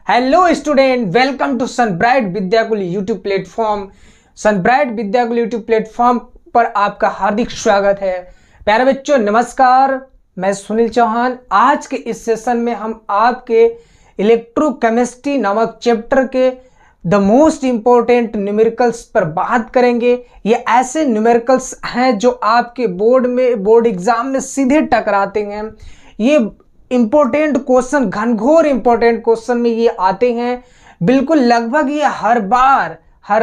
Hello student, welcome to Sunbright Vidyakul YouTube platform. Sunbright Vidyakul YouTube platform पर आपका हार्दिक स्वागत है। प्यारे बच्चों नमस्कार, मैं सुनील चौहान। आज के इस सेशन में हम आपके इलेक्ट्रोकेमिस्ट्री नामक चैप्टर के द मोस्ट इंपॉर्टेंट न्यूमेरिकल्स पर बात करेंगे। ये ऐसे न्यूमेरिकल्स हैं जो आपके बोर्ड एग्जाम में सीधे टकराते हैं। ये इंपॉर्टेंट क्वेश्चन, घनघोर इंपॉर्टेंट क्वेश्चन में ये आते हैं। बिल्कुल लगभग ये हर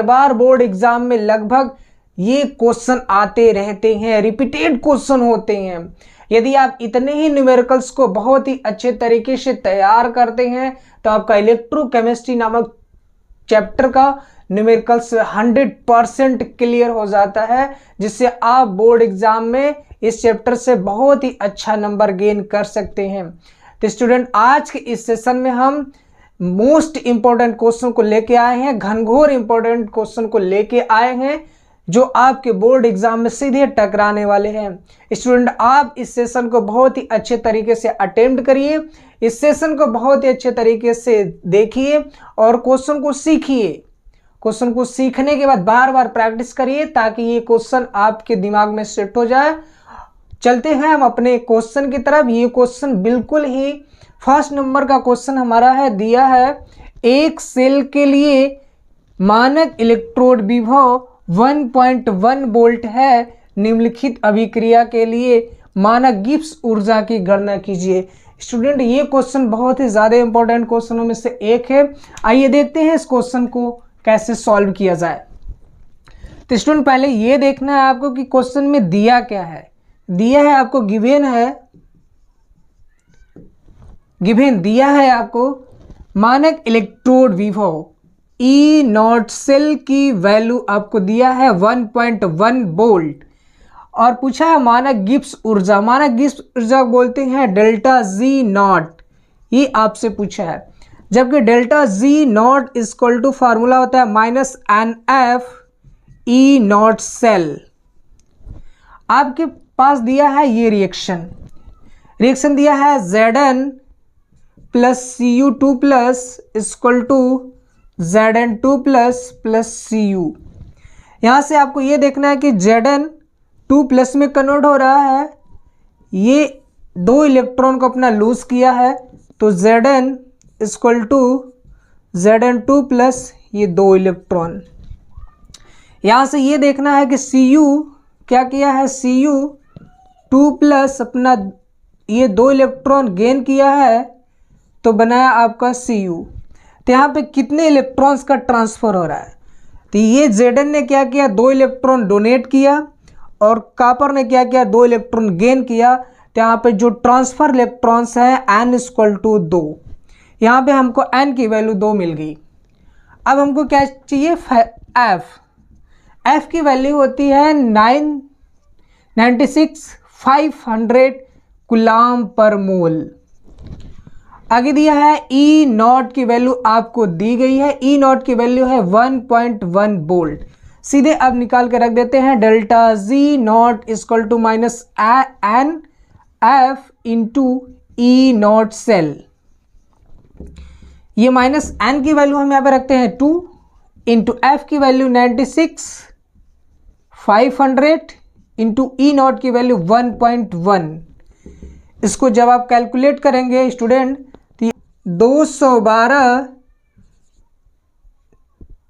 बार बोर्ड एग्जाम में लगभग ये क्वेश्चन आते रहते हैं, रिपीटेड क्वेश्चन होते हैं। यदि आप इतने ही न्यूमेरिकल्स को बहुत ही अच्छे तरीके से तैयार करते हैं तो आपका इलेक्ट्रोकेमिस्ट्री नामक चैप्टर का न्यूमेरिकल्स 100% क्लियर हो जाता है, जिससे आप बोर्ड एग्जाम में इस चैप्टर से बहुत ही अच्छा नंबर गेन कर सकते हैं। तो स्टूडेंट, आज के इस सेशन में हम मोस्ट इंपॉर्टेंट क्वेश्चन को लेके आए हैं, घनघोर इंपॉर्टेंट क्वेश्चन को लेके आए हैं जो आपके बोर्ड एग्जाम में सीधे टकराने वाले हैं। स्टूडेंट, आप इस सेशन को बहुत ही अच्छे तरीके से अटेम्प्ट करिए, इस सेशन को बहुत ही अच्छे तरीके से देखिए और क्वेश्चन को सीखिए। क्वेश्चन को सीखने के बाद बार बार प्रैक्टिस करिए ताकि ये क्वेश्चन आपके दिमाग में सेट हो जाए। चलते हैं हम अपने क्वेश्चन की तरफ। ये क्वेश्चन बिल्कुल ही फर्स्ट नंबर का क्वेश्चन हमारा है, दिया है एक सेल के लिए मानक इलेक्ट्रोड विभव 1.1 वोल्ट है, निम्नलिखित अभिक्रिया के लिए मानक गिब्स ऊर्जा की गणना कीजिए। स्टूडेंट, ये क्वेश्चन बहुत ही ज़्यादा इंपॉर्टेंट क्वेश्चनों में से एक है। आइए देखते हैं इस क्वेश्चन को कैसे सॉल्व किया जाए। तो स्टूडेंट, पहले ये देखना है आपको कि क्वेश्चन में दिया क्या है। दिया है आपको गिवन दिया है आपको मानक इलेक्ट्रोड विभव ई नॉट सेल की वैल्यू आपको दिया है 1.1 वोल्ट और पूछा है मानक गिब्स ऊर्जा। मानक गिब्स ऊर्जा बोलते हैं डेल्टा जी नॉट, ये आपसे पूछा है। जबकि delta G naught equal to formula होता है -NF ई नॉट सेल। आपके पास दिया है ये रिएक्शन दिया है Zn plus Cu2 plus equal to Zn2 plus Cu। यहाँ से आपको ये देखना है कि Zn 2 प्लस में कन्वर्ट हो रहा है, ये 2 इलेक्ट्रॉन को अपना लूज किया है तो Zn equal to Zn2 plus ये 2 इलेक्ट्रॉन। यहाँ से ये देखना है कि Cu क्या किया है, Cu2 प्लस अपना ये 2 इलेक्ट्रॉन गेन किया है तो बनाया आपका Cu। तो यहाँ पे कितने इलेक्ट्रॉन्स का ट्रांसफ़र हो रहा है, तो ये Zn ने क्या किया, 2 इलेक्ट्रॉन डोनेट किया और कॉपर ने क्या किया, 2 इलेक्ट्रॉन गेन किया। तो यहाँ पे जो ट्रांसफ़र इलेक्ट्रॉन्स है n इक्वल टू 2, यहाँ पे हमको n की वैल्यू 2 मिल गई। अब हमको क्या चाहिए, f की वैल्यू होती है 96,500 कूलम पर मोल। आगे दिया है ई नॉट की वैल्यू आपको दी गई है, ई नॉट की वैल्यू है 1.1 वोल्ट। सीधे अब निकाल के रख देते हैं, delta G naught equal to -NF into E naught cell. ये -n की वैल्यू हम यहाँ पे रखते हैं 2 इंटू एफ की वैल्यू 96,500 इंटू ई नॉट की वैल्यू 1.1। इसको जब आप कैलकुलेट करेंगे स्टूडेंट तो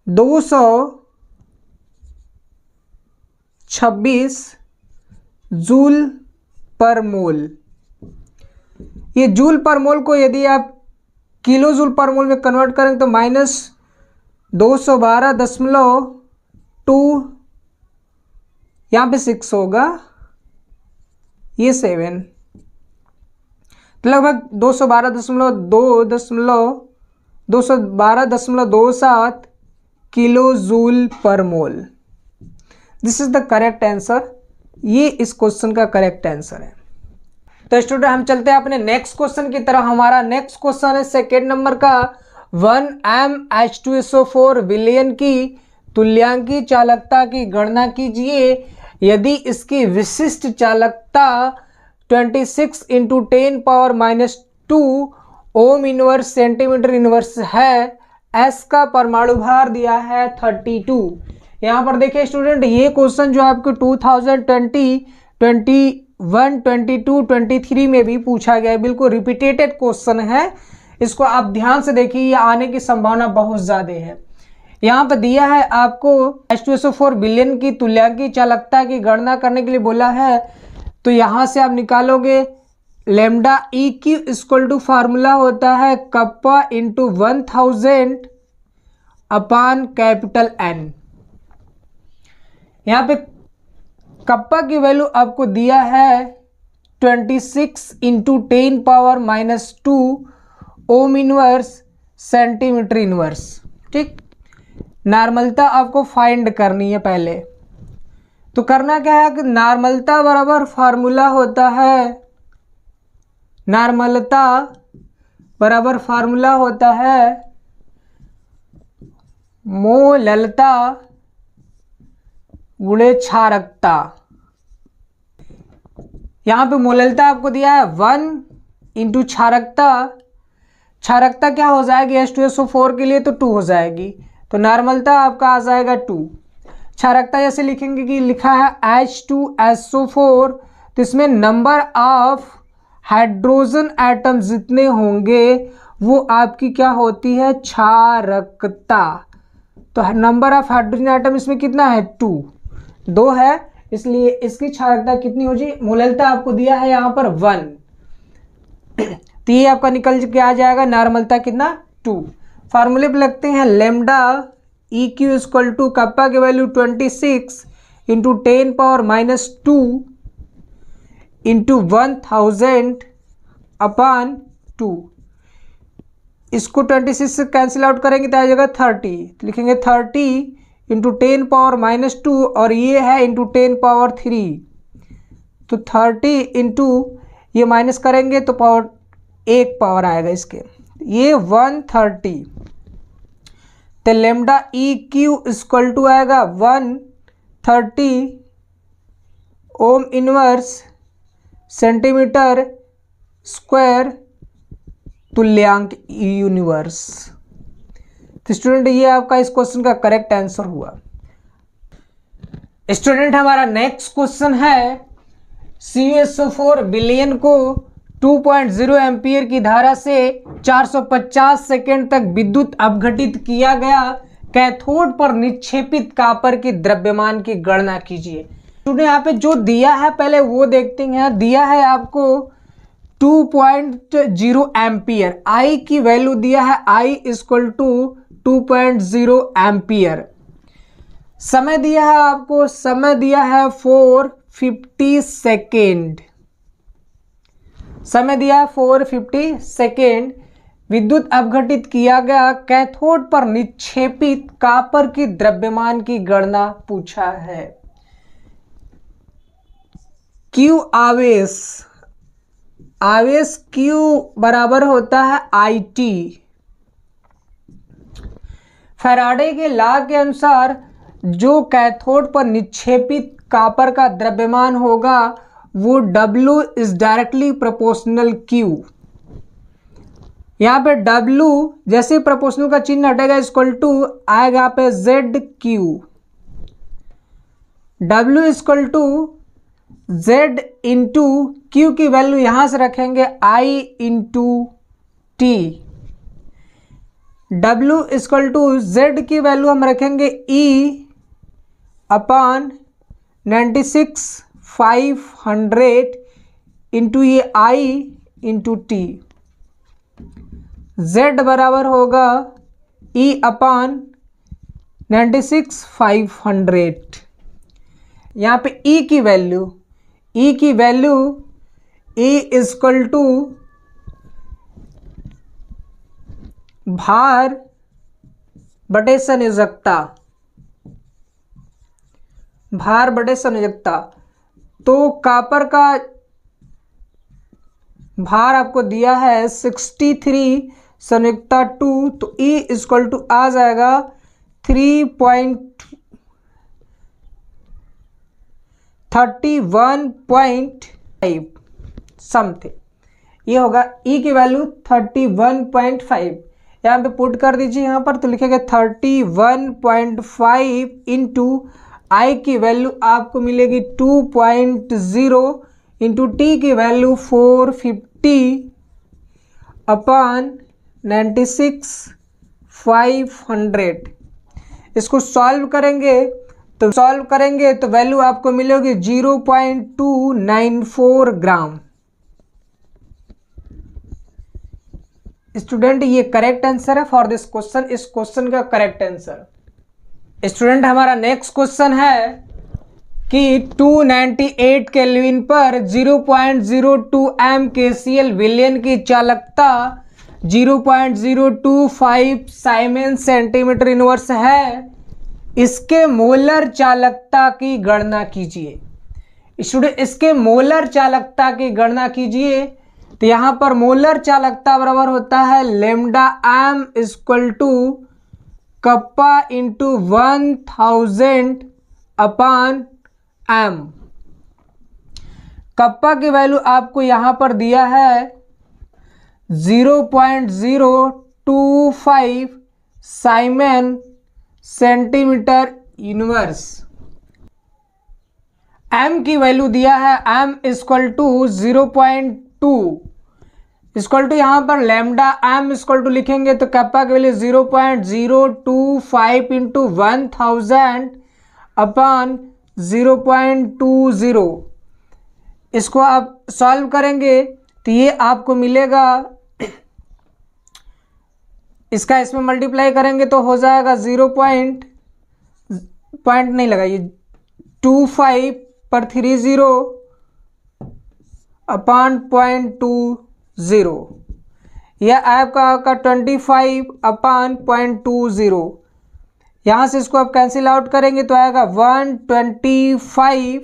226 जूल पर मोल। ये जूल पर मोल को यदि आप किलो जूल पर मोल में कन्वर्ट करेंगे तो -212.2 यहाँ पे 6 होगा, ये 7, तो लगभग 212.27 किलो जूल पर मोल। This is the correct answer. ये इस क्वेश्चन का करेक्ट आंसर है। तो स्टूडेंट, हम चलते हैं अपने नेक्स्ट क्वेश्चन की तरफ। हमारा नेक्स्ट क्वेश्चन है सेकेंड नंबर का, 1 विलयन की तुल्यांकी चालकता की गणना कीजिए यदि इसकी विशिष्ट चालकता 26 × 10⁻⁻² ओम इनवर्स सेंटीमीटर इनवर्स है। एस का परमाणु भार दिया है 32। यहाँ पर देखिए स्टूडेंट, ये क्वेश्चन जो आपको 2020, 21, 22, 23 में भी पूछा गया है, बिल्कुल रिपीटेटेड क्वेश्चन है। इसको आप ध्यान से देखिए, ये आने की संभावना बहुत ज़्यादा है। यहाँ पर दिया है आपको H2SO4 बिलियन की तुल्यांकी चालकता की गणना करने के लिए बोला है। तो यहाँ से आप निकालोगे lambda E Q equal to formula होता है kappa into 1000 upon capital N. यहाँ पे कप्पा की वैल्यू आपको दिया है 26 into 10⁻⁻2 ohm inverse centimetre inverse. ठीक, नॉर्मलता आपको फाइंड करनी है पहले। तो करना क्या है कि नॉर्मलता बराबर फार्मूला होता है, नॉर्मलता बराबर फार्मूला होता है मोललता गुणे क्षारकता। यहां पे मोललता आपको दिया है 1 इंटू क्षारकता। क्षारकता क्या हो जाएगी H2SO4 के लिए, तो 2 हो जाएगी। तो नॉर्मलता आपका आ जाएगा 2। क्षारकता जैसे लिखेंगे कि लिखा है H2SO4, तो इसमें नंबर ऑफ हाइड्रोजन एटम जितने होंगे वो आपकी क्या होती है, क्षारकता। तो नंबर ऑफ हाइड्रोजन एटम इसमें कितना है, 2 है, इसलिए इसकी क्षारकता कितनी हो जी, मोललता आपको दिया है यहाँ पर 1। तो ये आपका निकल के आ जाएगा नॉर्मलता कितना, 2। फार्मूले पे लगते हैं lambda E Q equal to kappa की वैल्यू 26 इंटू 10⁻⁻2 इंटू 1000 अपान 2। इसको 26 से कैंसिल आउट करेंगे तो आ जाएगा 30। तो लिखेंगे 30 इंटू 10⁻⁻2 और ये है इंटू 10⁻3। तो 30 इंटू ये माइनस करेंगे तो पावर 1 पावर आएगा इसके, ये 130। तो lambda E Q equal to आएगा 130 ओम इनवर्स सेंटीमीटर स्क्वायर तुल्यांक यूनिवर्स। तो स्टूडेंट ये आपका इस क्वेश्चन का करेक्ट आंसर हुआ। स्टूडेंट हमारा नेक्स्ट क्वेश्चन है CuSO4 बिलियन को 2.0 एम्पियर की धारा से 450 सेकेंड तक विद्युत अपघटित किया गया कैथोड पर निक्षेपित कॉपर की द्रव्यमान की गणना कीजिए। स्टूडेंट यहाँ पे जो दिया है पहले वो देखते हैं। दिया है आपको 2.0 एम्पियर, आई की वैल्यू दिया है I इक्वल टू 2.0 एम्पियर। समय दिया है आपको, समय दिया है 450 सेकेंड, समय दिया है 450 सेकेंड। विद्युत अपघटित किया गया कैथोड पर निक्षेपित कॉपर की द्रव्यमान की गणना पूछा है। Q आवेश, आवेश Q बराबर होता है IT। फैराडे के लॉ के अनुसार जो कैथोड पर निक्षेपित कॉपर का द्रव्यमान होगा वो W is directly proportional Q। यहाँ पे W जैसे प्रोपोर्शनल का चिन्ह हटेगा इक्वल टू आएगा यहाँ पे ZQ। W equal to Z into Q की वैल्यू यहां से रखेंगे I into T। W equal to Z की वैल्यू हम रखेंगे E अपान 96,500 इंटू ये I इंटू T। Z बराबर होगा E अपान 96,500। यहाँ पे E की वैल्यू E इक्वल टू भार बटे संयोजकता, भार बटे संयोजकता। तो कॉपर का भार आपको दिया है 63, संयुक्ता 2, तो E इक्वल टू आ जाएगा 3.31.5 समथिंग। ये होगा ई की वैल्यू 31.5, यहाँ पे पुट कर दीजिए यहाँ पर, तो लिखेंगे 31.5 इंटू आई की वैल्यू आपको मिलेगी 2.0 इंटू टी की वैल्यू 450 अपॉन 96,500। इसको सॉल्व करेंगे तो वैल्यू आपको मिलेगी 0.294 ग्राम। स्टूडेंट ये करेक्ट आंसर है फॉर दिस क्वेश्चन, इस क्वेश्चन का करेक्ट आंसर। स्टूडेंट हमारा नेक्स्ट क्वेश्चन है कि 298 केल्विन पर 0.02 एम KCl विलयन की चालकता 0.025 साइमन सेंटीमीटर इनवर्स है, इसके मोलर चालकता की गणना कीजिए। स्टूडेंट इसके मोलर चालकता की गणना कीजिए, तो यहां पर मोलर चालकता बराबर होता है lambda M equal to kappa into 1000 upon M. Kappa की वैल्यू आपको यहां पर दिया है 0.025 साइमन सेंटीमीटर इनवर्स। एम की वैल्यू दिया है M equal to 0.2 equal to यहाँ पर लेमडा एम इक्वल टू लिखेंगे तो कप्पा की वैल्यू 0.025 इंटू 1000 अपॉन 0.20। इसको आप सॉल्व करेंगे तो ये आपको मिलेगा, इसका इसमें मल्टीप्लाई करेंगे तो हो जाएगा 0.25 पर 30 अपॉन 0.20, यह आपका 25 अपॉन 0.20। यहाँ से इसको आप कैंसिल आउट करेंगे तो आएगा 125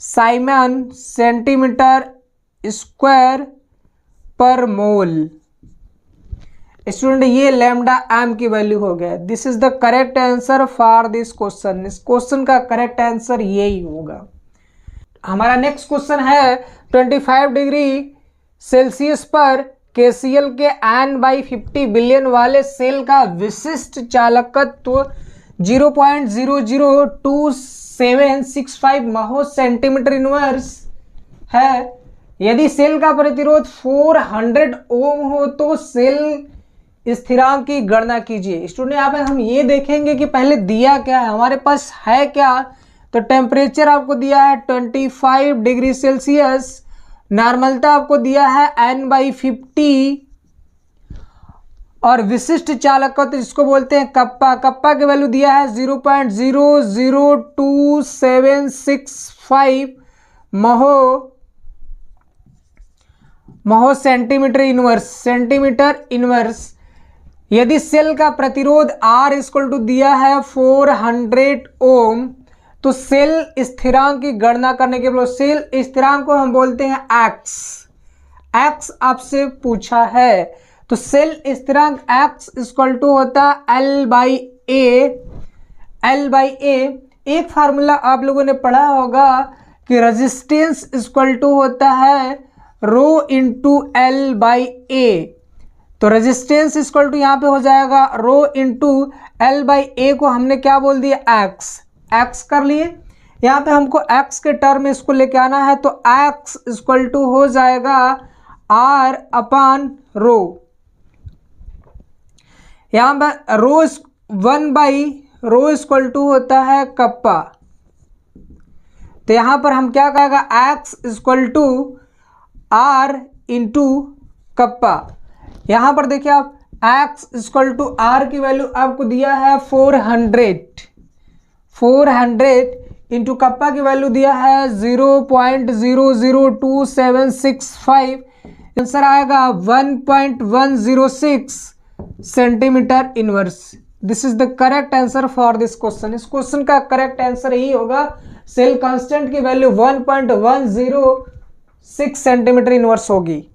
साइमन सेंटीमीटर स्क्वायर पर मोल। स्टूडेंट ये लेमडा एम की वैल्यू हो गया। This is the correct answer for this question. इस क्वेश्चन का करेक्ट आंसर यही होगा। हमारा नेक्स्ट क्वेश्चन है 25 डिग्री सेल्सियस पर KCl के N/50 बिलियन वाले सेल का विशिष्ट चालकत्व 0.002765 महो सेंटीमीटर इनवर्स है। यदि सेल का प्रतिरोध 400 ओम हो तो सेल स्थिरांक की गणना कीजिए। स्टूडेंट यहाँ पे हम ये देखेंगे कि पहले दिया क्या है, हमारे पास है क्या। तो टेम्परेचर आपको दिया है 25 डिग्री सेल्सियस, नॉर्मलता आपको दिया है N/50 और विशिष्ट चालकत्व जिसको बोलते हैं कप्पा, कप्पा की वैल्यू दिया है 0.00275 महो सेंटीमीटर इनवर्स। यदि सेल का प्रतिरोध R इक्वल टू दिया है 400 ओम तो सेल स्थिरांक की गणना करने के लिए सेल स्थिरांक को हम बोलते हैं x आपसे पूछा है। तो सेल स्थिरांक x इक्वल टू होता है L/A। एक फार्मूला आप लोगों ने पढ़ा होगा कि रेजिस्टेंस इक्वल टू होता है रो इंटू L/A। तो रेजिस्टेंस इक्वल टू यहाँ पे हो जाएगा रो इंटू L/A को हमने क्या बोल दिया x कर लिए। यहाँ पे हमको x के टर्म में इसको लेके आना है तो x इक्वल टू हो जाएगा R अपॉन रो। यहाँ पर रो 1/रो इक्वल टू होता है कप्पा। तो यहाँ पर हम क्या कहेगा x equal to R into kappa. यहाँ पर देखिए आप x इक्वल टू R की वैल्यू आपको दिया है 400 इंटू कप्पा की वैल्यू दिया है 0.002765। आंसर आएगा 1.106 centimetre inverse. This is the correct answer for this question. इस क्वेश्चन का करेक्ट आंसर यही होगा। सेल कांस्टेंट की वैल्यू 1.106 सेंटीमीटर इनवर्स होगी।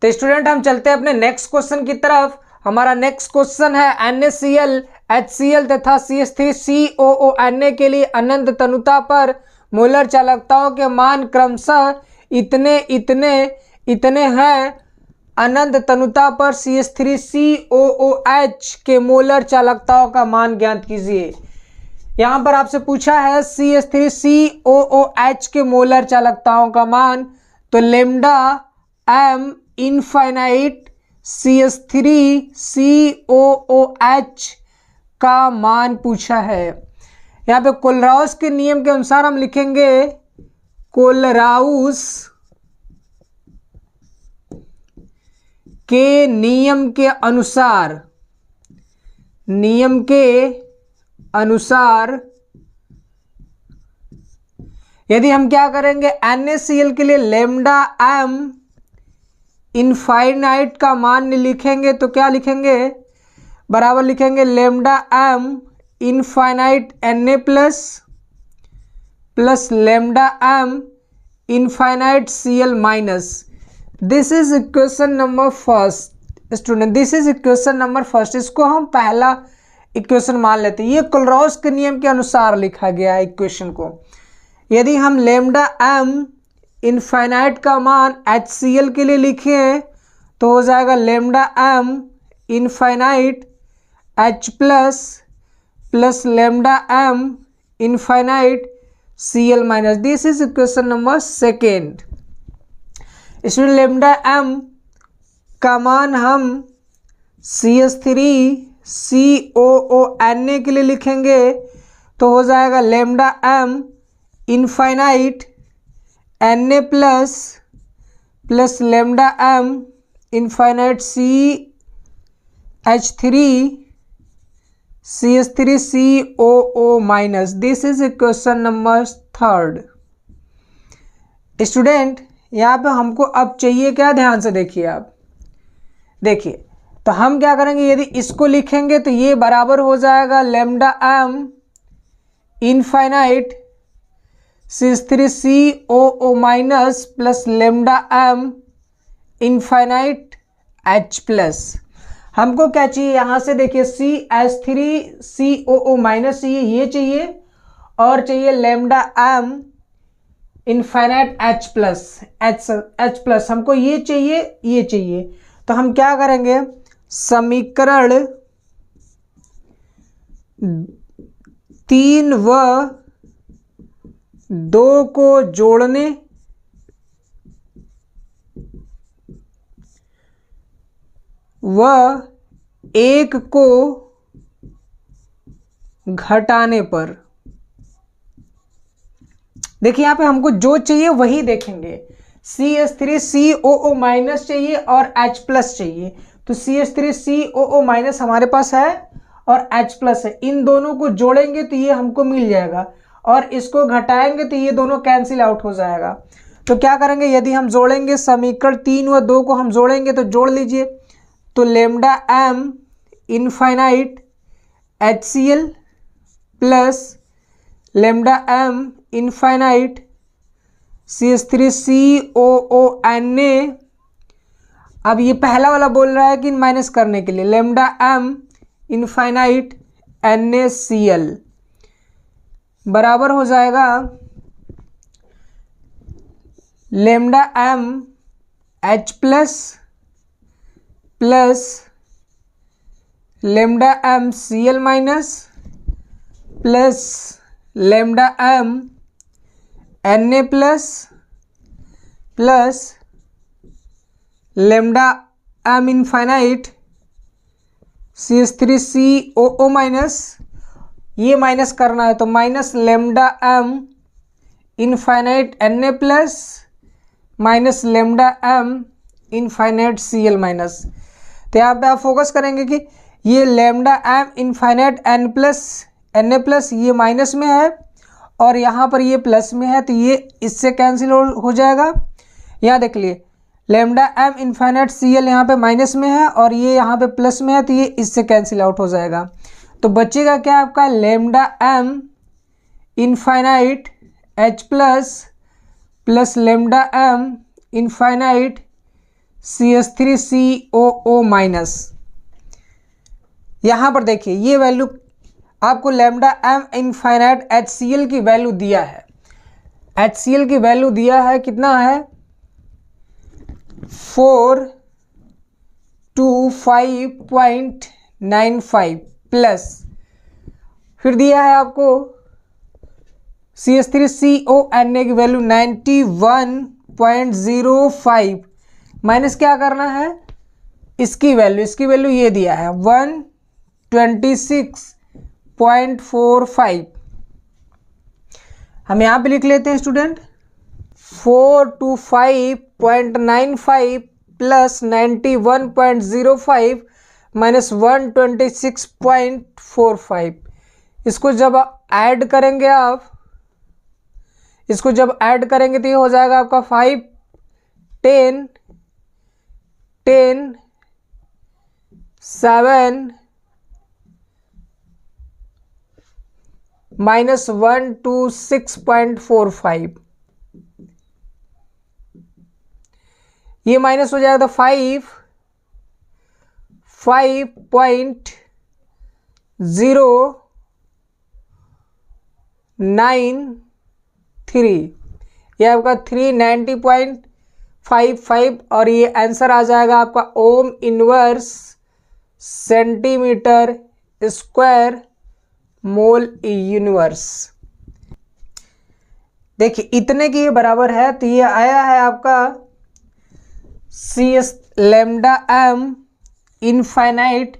तो स्टूडेंट हम चलते हैं अपने नेक्स्ट क्वेश्चन की तरफ। हमारा नेक्स्ट क्वेश्चन है NaCl, HCl तथा CH3COONA के लिए अनंत तनुता पर मोलर चालकताओं के मान क्रमशः इतने हैं अनंत तनुता पर CH3COOH के मोलर चालकताओं का मान ज्ञात कीजिए। यहां पर आपसे पूछा है CH3COOH के मोलर चालकताओं का मान, तो लेमडा m इनफाइनाइट CH3COOH का मान पूछा है। यहाँ पे कोलराउस के नियम के अनुसार हम लिखेंगे कोलराउस के नियम के अनुसार यदि हम क्या करेंगे, NaCl के लिए लेमडा m इनफाइनाइट का मान लिखेंगे तो क्या लिखेंगे, बराबर लिखेंगे lambda m infinite Na plus lambda m infinite Cl minus. This is equation number first student, this is equation number first. इसको हम पहला इक्वेशन मान लेते हैं। ये कोलराउस के नियम के अनुसार लिखा गया है इक्वेशन को। यदि हम लेमडा m इनफाइनाइट का मान HCl के लिए लिखें तो हो जाएगा lambda m infinite H plus lambda m infinite Cl minus. This is equation number second. इसमें लेमडा m का मान हम CH3COONA के लिए लिखेंगे तो हो जाएगा lambda m infinite Na plus lambda m infinite CH3COO minus. This is equation number third. Student यहाँ पे हमको अब चाहिए क्या, ध्यान से देखिए आप, देखिए तो हम क्या करेंगे, यदि इसको लिखेंगे तो ये बराबर हो जाएगा lambda m infinite CH3COO minus plus lambda m infinite H plus. हमको क्या चाहिए, यहाँ से देखिए CH3COO माइनस चाहिए, ये चाहिए, और चाहिए lambda m infinite H plus. हमको ये चाहिए, ये चाहिए। तो हम क्या करेंगे, समीकरण 3 व 2 को जोड़ने व 1 को घटाने पर, देखिए यहाँ पे हमको जो चाहिए वही देखेंगे। CH3COO माइनस चाहिए और H प्लस चाहिए, तो CH3COO माइनस हमारे पास है और H प्लस है। इन दोनों को जोड़ेंगे तो ये हमको मिल जाएगा, और इसको घटाएंगे तो ये दोनों कैंसिल आउट हो जाएगा। तो क्या करेंगे, यदि हम जोड़ेंगे समीकरण 3 व 2 को हम जोड़ेंगे तो जोड़ लीजिए, तो lambda m infinite HCl plus lambda m infinite CH3COONA। अब ये पहला वाला बोल रहा है कि माइनस करने के लिए, लेमडा m इनफाइनाइट NaCl बराबर हो जाएगा lambda m H plus lambda m Cl minus plus lambda m Na plus lambda m infinite CH3COO minus, ये माइनस करना है तो minus lambda m infinite Na plus minus lambda m infinite Cl minus. तो यहाँ पे आप focus करेंगे कि ये lambda m infinite Na plus ये माइनस में है और यहाँ पर ये प्लस में है, तो ये इससे कैंसिल हो जाएगा। यहाँ देख लिए लेमडा m इनफाइनाइट Cl यहाँ पे माइनस में है और ये यहाँ पे प्लस में है, तो ये इससे कैंसिल आउट हो जाएगा। तो बचेगा क्या आपका, lambda m infinite H plus lambda m infinite CH3COO minus. यहाँ पर देखिए ये वैल्यू आपको लेमडा m इनफाइनाइट HCl की वैल्यू दिया है। HCl की वैल्यू दिया है कितना है 4 25.95 प्लस, फिर दिया है आपको CH3CONA की वैल्यू 91.05 माइनस क्या करना है इसकी वैल्यू ये दिया है 126.45। हम यहाँ पे लिख लेते हैं स्टूडेंट 425.95 प्लस 91.05 माइनस 126.45। इसको जब ऐड करेंगे तो ये हो जाएगा आपका 5 10 10 7 माइनस 126.45, ये माइनस हो जाएगा 5.093, ये आपका 390.55 और ये आंसर आ जाएगा आपका ओम inverse centimetre square mole universe. देखिए इतने की ये बराबर है, तो ये आया है आपका CS lambda m infinite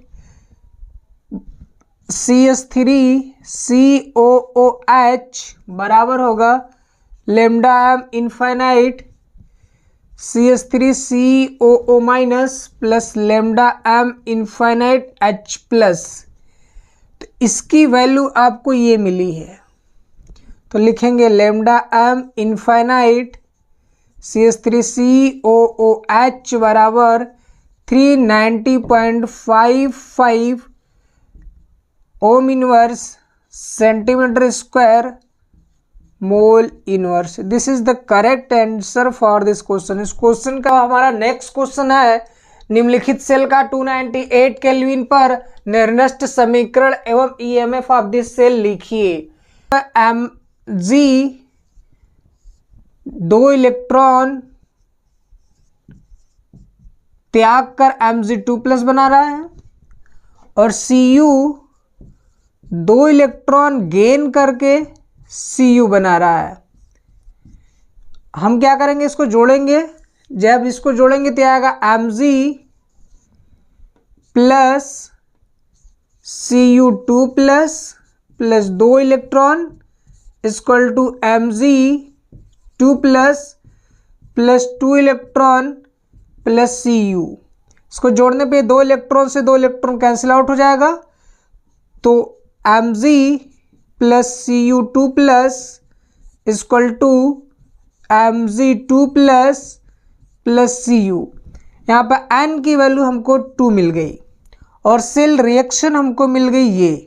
CH3COOH बराबर होगा lambda m infinite CH3COO minus plus lambda m infinite H plus. तो इसकी वैल्यू आपको ये मिली है, तो लिखेंगे लैम्डा m इनफाइनाइट CH3COOH बराबर 390.55 ओम inverse centimetre square mole inverse. This is the correct answer for this question. इस क्वेश्चन का हमारा नेक्स्ट क्वेश्चन है, निम्नलिखित सेल का 298 केल्विन पर निर्दिष्ट समीकरण एवं EMF ऑफ दिस सेल लिखिए। Mg 2 इलेक्ट्रॉन त्याग कर Mg2+ बना रहा है और Cu 2 इलेक्ट्रॉन गेन करके Cu बना रहा है। हम क्या करेंगे, इसको जोड़ेंगे। जब इसको जोड़ेंगे तो आएगा Mg plus Cu2 plus 2 electron equal to Mg2 plus 2 electron plus Cu। इसको जोड़ने पे 2 इलेक्ट्रॉन से 2 इलेक्ट्रॉन कैंसिल आउट हो जाएगा, तो Mg plus Cu2 plus equal to Mg2 plus Cu। यहाँ पर N की वैल्यू हमको 2 मिल गई और सेल रिएक्शन हमको मिल गई ये।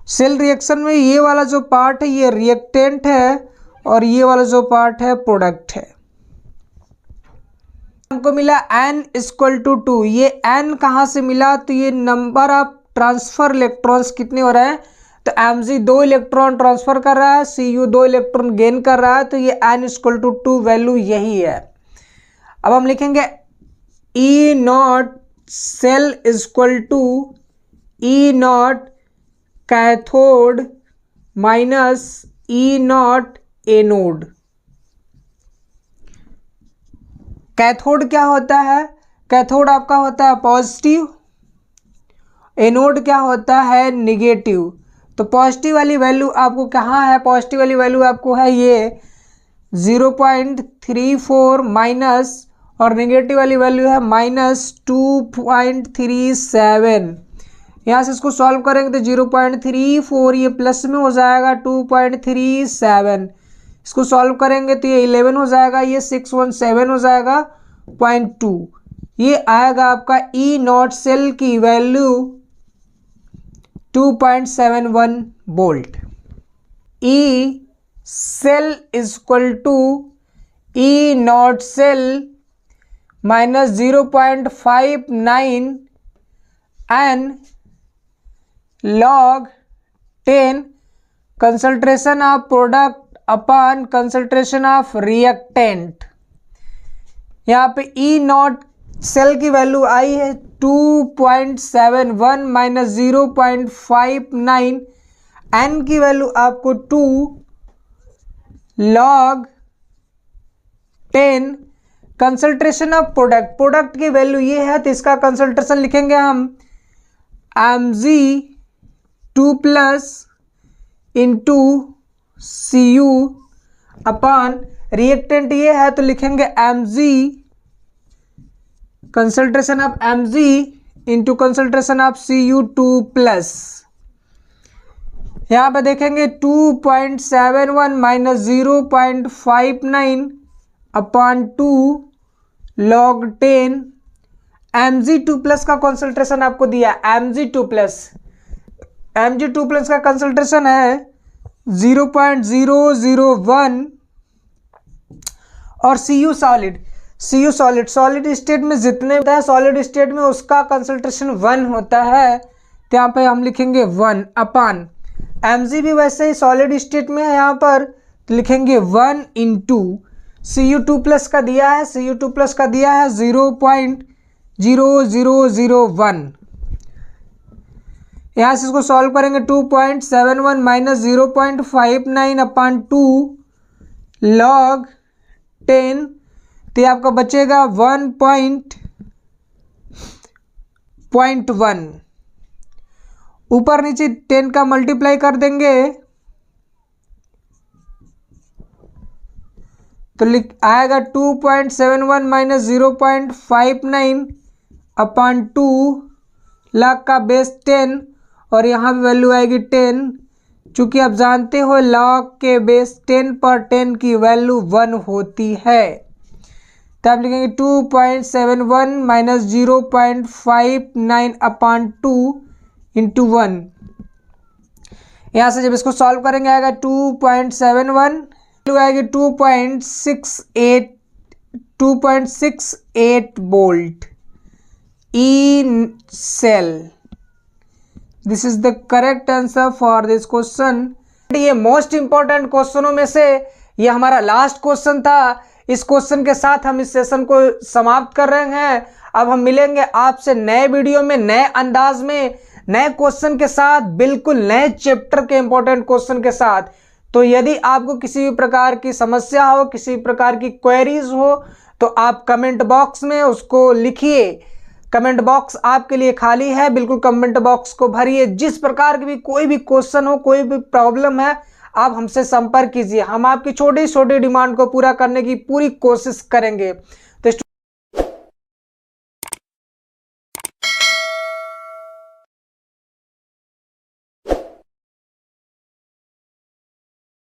सेल रिएक्शन में ये वाला जो पार्ट है ये रिएक्टेंट है और ये वाला जो पार्ट है प्रोडक्ट है। हमको मिला N इक्वल टू 2। ये N कहाँ से मिला, तो ये नंबर ऑफ ट्रांसफर इलेक्ट्रॉन्स कितने हो रहे हैं, तो Mg 2 इलेक्ट्रॉन ट्रांसफर कर रहा है, Cu 2 इलेक्ट्रॉन गेन कर रहा है, तो ये N इक्वल टू 2 वैल्यू यही है। अब हम लिखेंगे E naught cell equal to E naught cathode minus E naught anode. Cathode क्या होता है, कैथोड आपका होता है पॉजिटिव, एनोड क्या होता है निगेटिव। तो पॉजिटिव वाली वैल्यू आपको कहाँ है, पॉजिटिव वाली वैल्यू आपको है ये 0.34 माइनस और नेगेटिव वाली वैल्यू है -2.37। यहाँ से इसको सॉल्व करेंगे तो 0.34 ये प्लस में हो जाएगा 2.37, इसको सॉल्व करेंगे तो ये 11 हो जाएगा, ये 617 हो जाएगा 0.2। ये आएगा आपका E नॉट सेल की value 2.71 volt. E cell equal to E naught cell minus 0.59 N log 10 concentration of product upon concentration of reactant. यहाँ पे E नॉट सेल की वैल्यू आई है 2.71 माइनस 0.59, n की वैल्यू आपको 2 log 10, कंसंट्रेशन ऑफ प्रोडक्ट की value ये है तो इसका कंसंट्रेशन लिखेंगे हम Mg2+ into Cu upon reactant ये है तो लिखेंगे Mg, concentration of Mg into concentration of Cu2+। यहाँ पे देखेंगे 2.71 माइनस 0.59 अपॉन 2 log 10। Mg2+ का कंसंट्रेशन आपको दिया Mg2+ का कंसंट्रेशन है 0.001 और Cu सॉलिड स्टेट में जितने होता है सॉलिड स्टेट में उसका कंसंट्रेशन 1 होता है तो यहाँ पे हम लिखेंगे 1 अपॉन Mg भी वैसे ही सॉलिड स्टेट में है, यहाँ पर तो लिखेंगे 1 इंटू Cu2+ का दिया है 0.0001। यहाँ से इसको सॉल्व करेंगे 2.71 माइनस 0.59 अपॉन 2 log 10 तो ये आपका बचेगा 1.1, ऊपर नीचे 10 का मल्टीप्लाई कर देंगे तो आएगा 2.71 माइनस 0.59 अपॉन 2 log का बेस 10 और यहाँ भी वैल्यू आएगी 10। चूंकि आप जानते हो log के बेस 10 पर 10 की वैल्यू 1 होती है तो आप लिखेंगे 2.71 माइनस 0.59 अपॉन 2 इंटू 1। यहाँ से जब इसको सॉल्व करेंगे आएगा 2.71 आएगी 2.68 volt in cell। This is the correct answer for this question. ये मोस्ट इंपॉर्टेंट क्वेश्चनों में से ये हमारा लास्ट क्वेश्चन था। इस क्वेश्चन के साथ हम इस सेशन को समाप्त कर रहे हैं। अब हम मिलेंगे आपसे नए वीडियो में नए अंदाज में नए क्वेश्चन के साथ, बिल्कुल नए चैप्टर के इंपॉर्टेंट क्वेश्चन के साथ। तो यदि आपको किसी भी प्रकार की समस्या हो, किसी प्रकार की क्वेरीज हो तो आप कमेंट बॉक्स में उसको लिखिए। कमेंट बॉक्स आपके लिए खाली है, बिल्कुल कमेंट बॉक्स को भरिए। जिस प्रकार की भी कोई भी क्वेश्चन हो, कोई भी प्रॉब्लम है, आप हमसे संपर्क कीजिए। हम आपकी छोटी छोटी डिमांड को पूरा करने की पूरी कोशिश करेंगे।